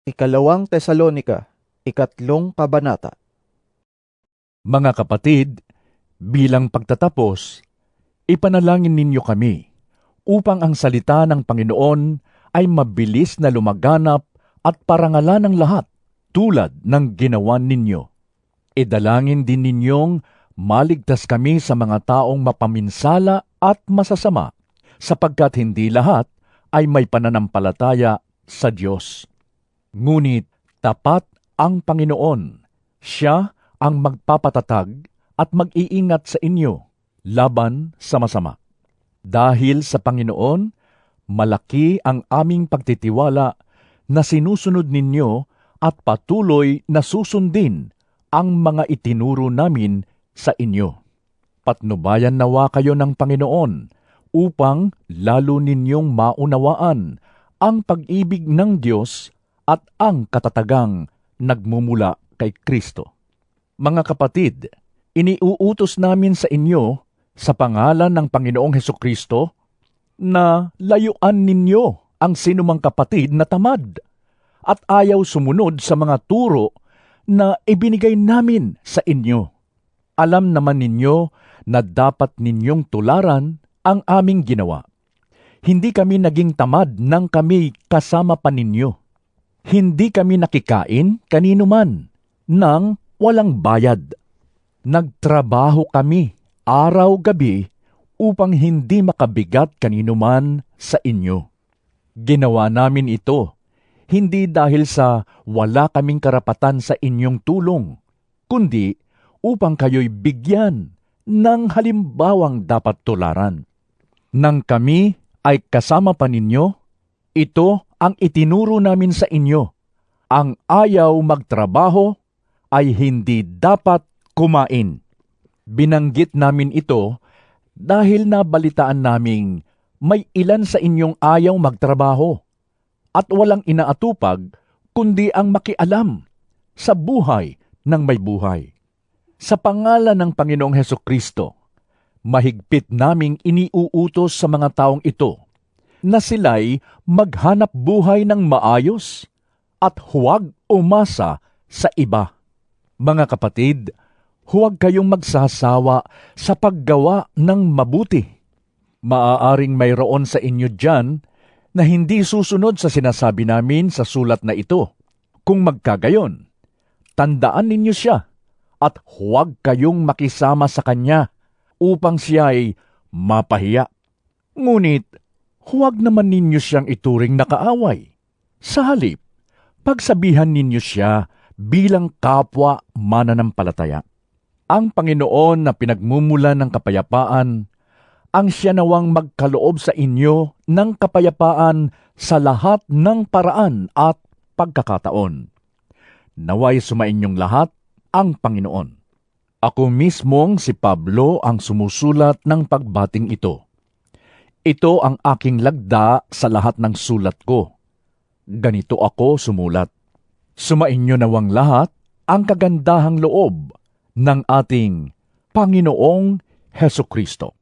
Ikalawang Tesalonika, 3 kabanata. Mga kapatid, bilang pagtatapos, ipanalangin ninyo kami upang ang salita ng Panginoon ay mabilis na lumaganap at parangalan ng lahat tulad ng ginawa ninyo. Idalangin din ninyong maligtas kami sa mga taong mapaminsala at masasama, sapagkat hindi lahat ay may pananampalataya sa Diyos. Ngunit tapat ang Panginoon. Siya ang magpapatatag at mag-iingat sa inyo laban sa masama. Dahil sa Panginoon, malaki ang aming pagtitiwala na sinusunod ninyo at patuloy na susundin ang mga itinuro namin sa inyo. Patnubayan nawa kayo ng Panginoon upang lalo ninyong maunawaan ang pag-ibig ng Diyos at ang katatagang nagmumula kay Kristo. Mga kapatid, iniuutos namin sa inyo sa pangalan ng Panginoong Hesukristo na layuan ninyo ang sinumang kapatid na tamad at ayaw sumunod sa mga turo na ibinigay namin sa inyo. Alam naman ninyo na dapat ninyong tularan ang aming ginawa. Hindi kami naging tamad nang kami kasama pa ninyo. Hindi kami nakikain kanino man nang walang bayad. Nagtrabaho kami araw-gabi upang hindi makabigat kanino man sa inyo. Ginawa namin ito hindi dahil sa wala kaming karapatan sa inyong tulong, kundi upang kayo'y bigyan ng halimbawang dapat tularan. Nang kami ay kasama pa ninyo, ito ang itinuro namin sa inyo. Ang ayaw magtrabaho ay hindi dapat kumain. Binanggit namin ito dahil nabalitaan naming may ilan sa inyong ayaw magtrabaho at walang inaatupag kundi ang makialam sa buhay ng may buhay. Sa pangalan ng Panginoong Hesukristo, mahigpit naming iniuutos sa mga taong ito na sila'y maghanap buhay ng maayos at huwag umasa sa iba. Mga kapatid, huwag kayong magsasawa sa paggawa ng mabuti. Maaaring mayroon sa inyo diyan na hindi susunod sa sinasabi namin sa sulat na ito. Kung magkagayon, tandaan ninyo siya at huwag kayong makisama sa kanya upang siya'y mapahiya. Ngunit, huwag naman ninyo siyang ituring na kaaway. Sa halip, pagsabihan ninyo siya bilang kapwa mananampalataya. Ang Panginoon na pinagmumula ng kapayapaan, ang siya nawang magkaloob sa inyo ng kapayapaan sa lahat ng paraan at pagkakataon. Naway sumainyong lahat ang Panginoon. Ako mismong si Pablo ang sumusulat ng pagbating ito. Ito ang aking lagda sa lahat ng sulat ko. Ganito ako sumulat. Sumainyo nawang lahat ang kagandahang loob ng ating Panginoong Hesukristo.